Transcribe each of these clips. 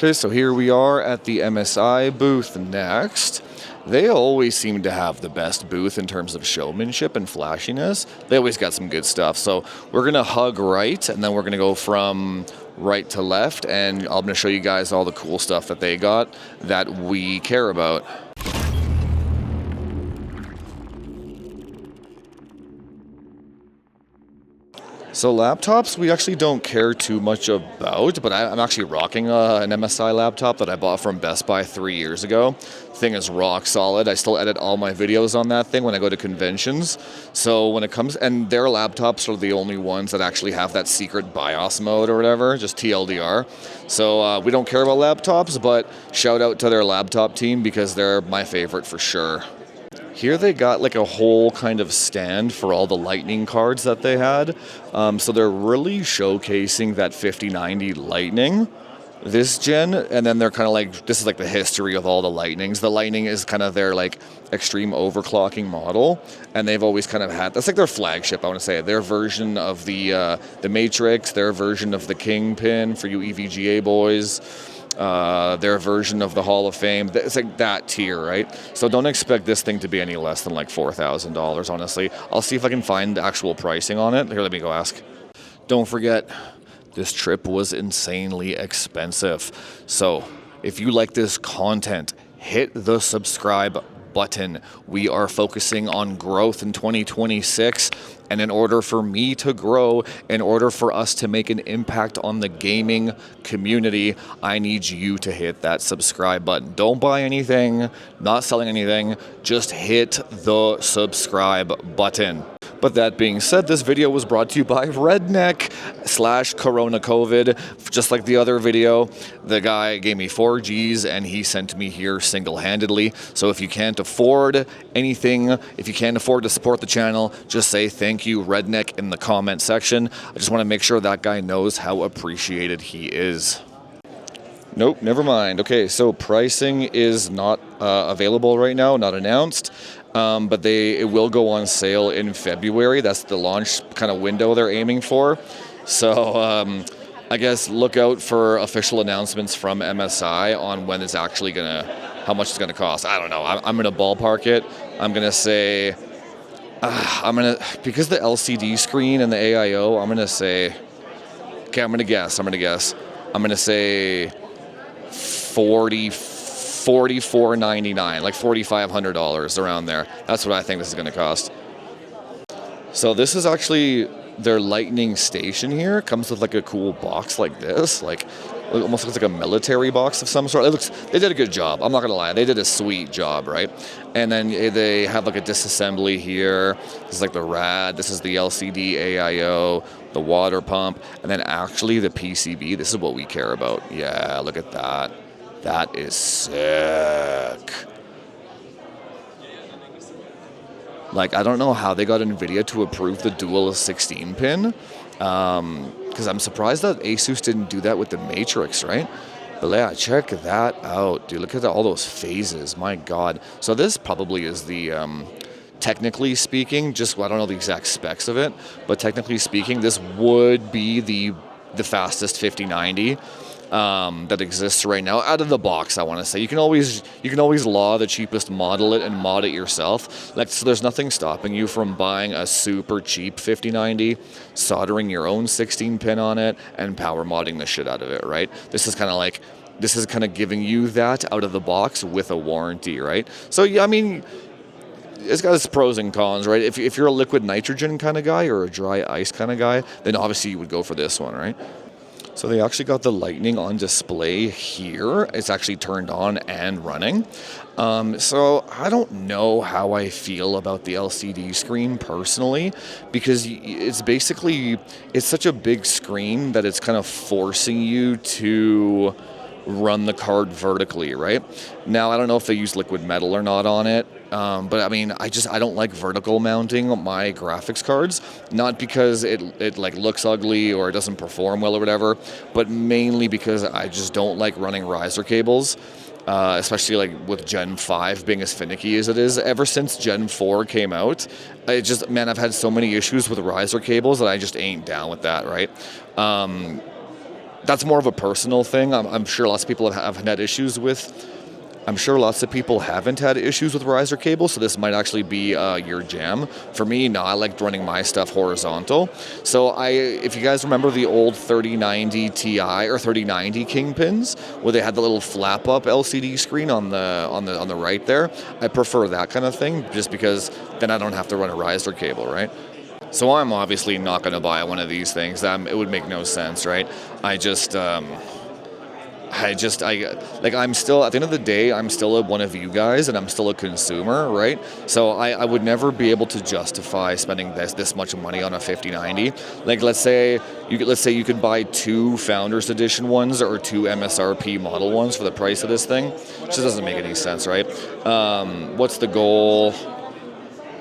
Okay, so here we are at the MSI booth next. They always seem to have the best booth in terms of showmanship and flashiness. They always got some good stuff. So we're going to hug right, and then we're going to go from right to left, and I'm going to show you guys all the cool stuff that they got that we care about. So laptops, we actually don't care too much about, but I'm actually rocking an MSI laptop that I bought from Best Buy 3 years ago. Thing is rock solid. I still edit all my videos on that thing when I go to conventions. So when it comes, and their laptops are the only ones that actually have that secret BIOS mode or whatever, just TLDR. So we don't care about laptops, but shout out to their laptop team because they're my favorite for sure. Here they got like a whole kind of stand for all the Lightning cards that they had. So they're really showcasing that 5090 Lightning this gen, and then they're kind of like, this is like the history of all the Lightnings. The Lightning is kind of their like extreme overclocking model, and they've always kind of had, that's like their flagship, I want to say, their version of the Matrix, their version of the Kingpin for you EVGA boys. Their version of the Hall of Fame. It's like that tier, right? So don't expect this thing to be any less than like $4,000, honestly. I'll see if I can find the actual pricing on it. Here, let me go ask. Don't forget, this trip was insanely expensive. So if you like this content, hit the subscribe button. We are focusing on growth in 2026, and in order for me to grow, in order for us to make an impact on the gaming community, I need you to hit that subscribe button. Don't buy anything, not selling anything, just hit the subscribe button. But that being said, this video was brought to you by Redneck/Corona COVID. Just like the other video, the guy gave me 4 Gs and he sent me here single-handedly. So if you can't afford anything, if you can't afford to support the channel, just say thank you, Redneck, in the comment section. I just want to make sure that guy knows how appreciated he is. Nope, never mind. Okay, so pricing is not available right now, not announced. But it will go on sale in February. That's the launch kind of window they're aiming for. So I guess look out for official announcements from MSI on when it's actually how much it's gonna cost. I don't know. I'm gonna ballpark it. I'm gonna say, because the LCD screen and the AIO, I'm gonna say $44.99, like $4,500 around there. That's what I think this is going to cost. So this is actually their Lightning station here. It comes with like a cool box like this, like it almost looks like a military box of some sort. They did a good job. I'm not going to lie. They did a sweet job, right? And then they have like a disassembly here. This is like the RAD. This is the LCD AIO, the water pump, and then actually the PCB. This is what we care about. Yeah, look at that. That is sick. Like, I don't know how they got NVIDIA to approve the dual 16 pin. Because I'm surprised that Asus didn't do that with the Matrix, right? But yeah, check that out, dude. Look at all those phases. My God. So this probably is the, technically speaking, I don't know the exact specs of it, but technically speaking, this would be the fastest 5090. That exists right now out of the box. I want to say you can always law the cheapest model it and mod it yourself. Like, so there's nothing stopping you from buying a super cheap 5090, soldering your own 16 pin on it, and power modding the shit out of it. Right? This is kind of giving you that out of the box with a warranty. Right? So yeah, I mean, it's got its pros and cons, right? If you're a liquid nitrogen kind of guy or a dry ice kind of guy, then obviously you would go for this one, right? So they actually got the Lightning on display here. It's actually turned on and running. So I don't know how I feel about the LCD screen personally, because it's such a big screen that it's kind of forcing you to run the card vertically, right? Now, I don't know if they use liquid metal or not on it, but I mean, I don't like vertical mounting my graphics cards, not because it like looks ugly or it doesn't perform well or whatever, but mainly because I just don't like running riser cables, especially like with Gen 5 being as finicky as it is. Ever since Gen 4 came out, I've had so many issues with riser cables that I just ain't down with that, right? that's more of a personal thing. I'm sure lots of people have had issues with. I'm sure lots of people haven't had issues with riser cables, so this might actually be your jam. For me, no, I liked running my stuff horizontal. So if you guys remember the old 3090 Ti or 3090 Kingpins, where they had the little flap up LCD screen on the right there, I prefer that kind of thing, just because then I don't have to run a riser cable, right? So I'm obviously not going to buy one of these things. It would make no sense, right? I'm still, at the end of the day, I'm still one of you guys, and I'm still a consumer, right? So I would never be able to justify spending this much money on a 5090. Like, let's say you could buy 2 Founders Edition ones or 2 MSRP model ones for the price of this thing. It just doesn't make any sense, right? What's the goal?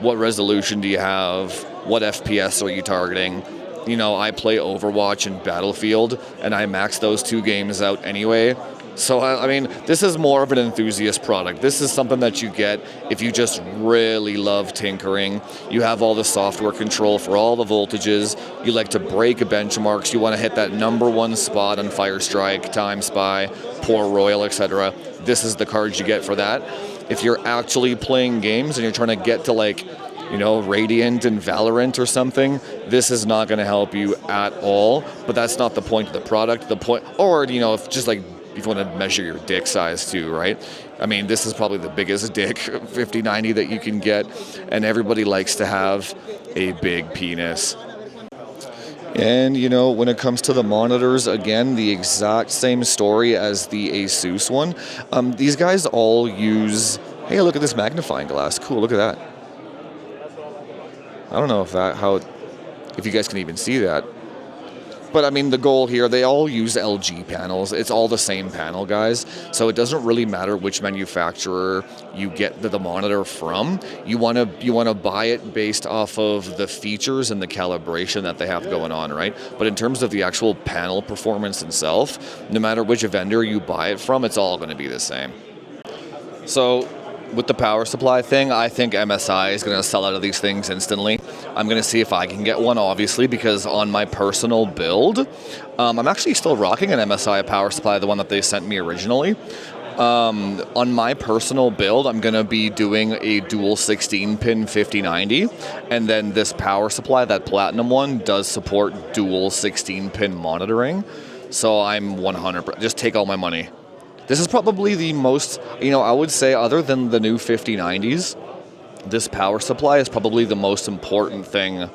What resolution do you have? What FPS are you targeting? You know, I play Overwatch and Battlefield, and I max those 2 games out anyway. So, I mean, this is more of an enthusiast product. This is something that you get if you just really love tinkering. You have all the software control for all the voltages. You like to break benchmarks. You want to hit that #1 spot on Firestrike, Time Spy, Port Royal, etc. This is the card you get for that. If you're actually playing games and you're trying to get to, like, you know, Radiant and Valorant or something, this is not going to help you at all. But that's not the point of the product. The point, or, you know, if you want to measure your dick size too, right? I mean, this is probably the biggest dick 5090 that you can get, and everybody likes to have a big penis. And, you know, when it comes to the monitors, again, the exact same story as the Asus one. These guys all use, hey, look at this magnifying glass. Cool, look at that. I don't know if you guys can even see that. But I mean, the goal here, they all use LG panels. It's all the same panel, guys. So it doesn't really matter which manufacturer you get the monitor from. You want to buy it based off of the features and the calibration that they have going on, right? But in terms of the actual panel performance itself, no matter which vendor you buy it from, it's all going to be the same. So, with the power supply thing, I think MSI is going to sell out of these things instantly. I'm going to see if I can get one, obviously, because on my personal build, I'm actually still rocking an MSI power supply, the one that they sent me originally. On my personal build, I'm going to be doing a dual 16-pin 5090, and then this power supply, that Platinum one, does support dual 16-pin monitoring. So I'm 100%, just take all my money. This is probably the most, you know, I would say, other than the new 5090s, this power supply is probably the most important thing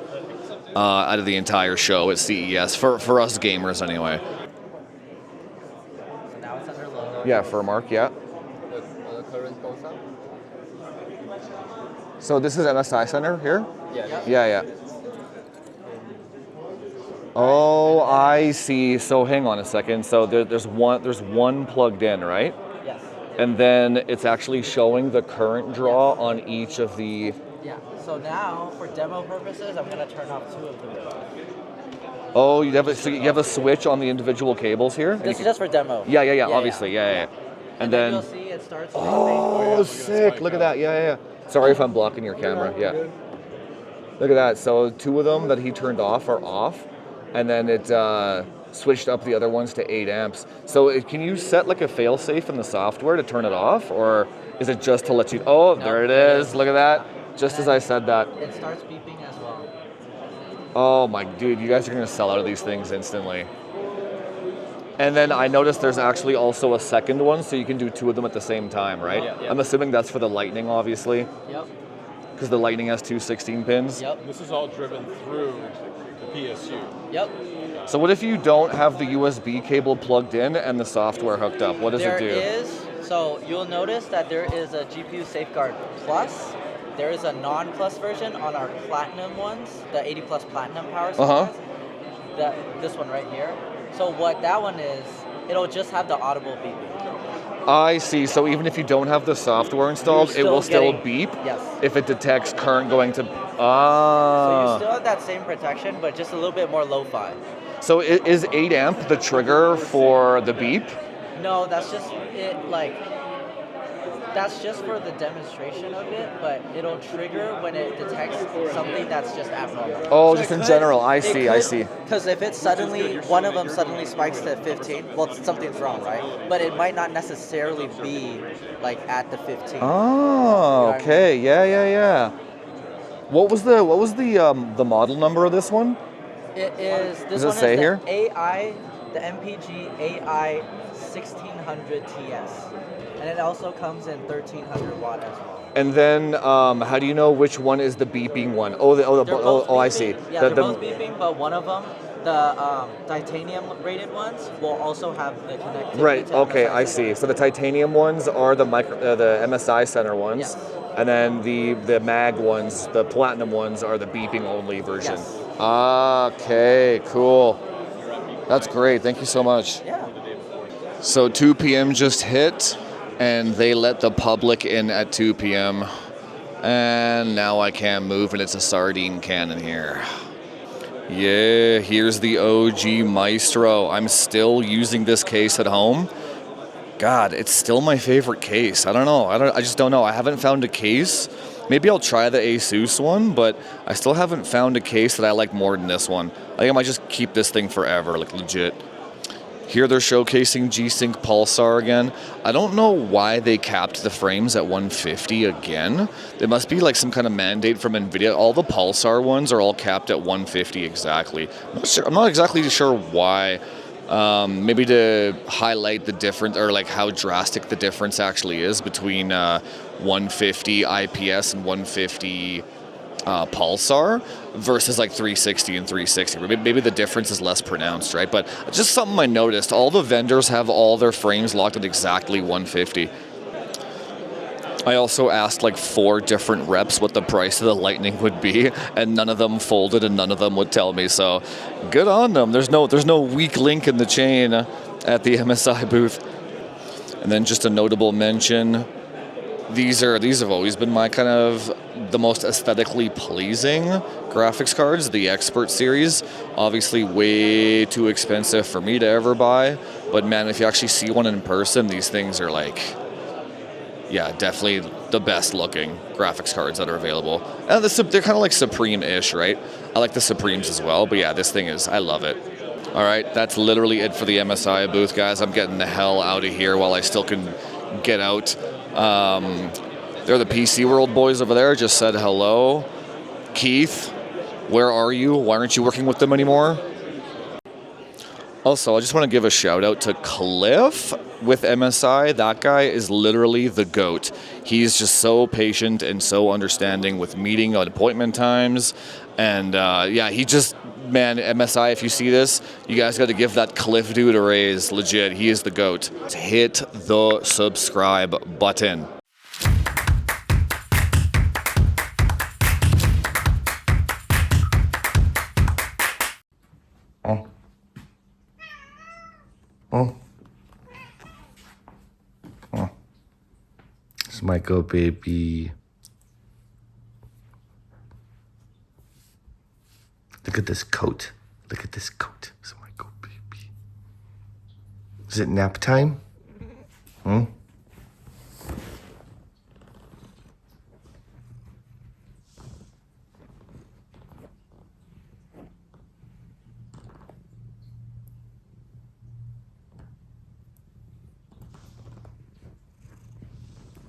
out of the entire show at CES, for us gamers anyway. So now it's under logo. Yeah, for Mark, yeah. The current Pulsar? So this is MSI Center here? Yeah. Yeah. Oh, I see. So hang on a second. So there's one plugged in, right? Yes. And then it's actually showing the current draw on each of the... Yeah. So now, for demo purposes, I'm going to turn off 2 of them. Oh, you have a switch on the individual cables here? This is just for demo. Yeah, obviously, yeah. And then you'll see it starts... Oh, sick. Look at that. Yeah. Sorry if I'm blocking your camera. Yeah. Look at that. So 2 of them that he turned off are off. And then it switched up the other ones to 8 amps. So can you set like a fail-safe in the software to turn it off? Or is it just to let you... Oh, no, there it is. Look at that. Just as I said that. It starts beeping as well. Oh, my dude. You guys are going to sell out of these things instantly. And then I noticed there's actually also a second one, so you can do 2 of them at the same time, right? Yeah. I'm assuming that's for the Lightning, obviously. Yep. Because the Lightning has 2 16 pins. Yep. This is all driven through the PSU. Yep. So what if you don't have the USB cable plugged in and the software hooked up? What does it do? So you'll notice that there is a GPU Safeguard Plus. There is a non-Plus version on our Platinum ones, the 80 Plus Platinum power supplies. This one right here. So what that one is, it'll just have the audible beeping. I see. So even if you don't have the software installed, it will still beep? Yes. If it detects current going to... So you still have that same protection, but just a little bit more lo-fi. So is 8 amp the trigger for the beep? No, that's just it. Like That's just for the demonstration of it, but it'll trigger when it detects something that's just abnormal. Oh, So just it in could- general. I it see, I could- see. Because if it's suddenly, one of them suddenly spikes to 15, well, something's wrong, right? But it might not necessarily be like at the 15. Oh, You know what I okay. Yeah, yeah, yeah. What was the model number of this one? It is, this Does it one say is the here? AI, the MPG AI 1600 TS. And it also comes in 1300 watt as well. And then, how do you know which one is the beeping one? Oh, They're both I beeping. see. Yeah, they're both beeping, but one of them, the titanium rated ones, will also have the connectivity. Right. To Okay, MSI I Center. see. So the titanium ones are the MSI Center ones, Yes. and then the mag ones, the platinum ones, are the beeping only version. Yes. Okay. Cool. That's great. Thank you so much. Yeah. So 2 p.m. just hit, and they let the public in at 2 p.m. And now I can't move, and it's a sardine can in here. Yeah, here's the OG Maestro. I'm still using this case at home. God, it's still my favorite case. I don't know. I just don't know. I haven't found a case. Maybe I'll try the Asus one, but I still haven't found a case that I like more than this one. I think I might just keep this thing forever, like legit. Here they're showcasing G-Sync Pulsar again. I don't know why they capped the frames at 150 again. There must be like some kind of mandate from NVIDIA. All the Pulsar ones are all capped at 150 exactly. I'm not exactly sure why. Maybe to highlight the difference, or like how drastic the difference actually is between 150 IPS and 150 Pulsar versus like 360 and 360. Maybe the difference is less pronounced, right? But just something I noticed, all the vendors have all their frames locked at exactly 150. I also asked like 4 different reps what the price of the Lightning would be, and none of them folded and none of them would tell me. So good on them. There's no weak link in the chain at the MSI booth. And then just a notable mention, these have always been my kind of the most aesthetically pleasing graphics cards, the Expert series. Obviously way too expensive for me to ever buy, but man, if you actually see one in person, these things are like, yeah, definitely the best looking graphics cards that are available. And they're kind of like Supreme-ish, right? I like the Supremes as well, but yeah, this thing is, I love it. All right, that's literally it for the MSI booth, guys. I'm getting the hell out of here while I still can get out. They're the PC World boys over there. Just said hello. Keith, where are you? Why aren't you working with them anymore? Also, I just want to give a shout out to Cliff with MSI. That guy is literally the GOAT. He's just so patient and so understanding with meeting on appointment times. And yeah, man, MSI, if you see this, you guys got to give that Cliff dude a raise. Legit, he is the GOAT. Hit the subscribe button. Oh. Oh. Oh. It's my go baby. Look at this coat. Look at this coat. It's my go baby. Is it nap time? Hmm?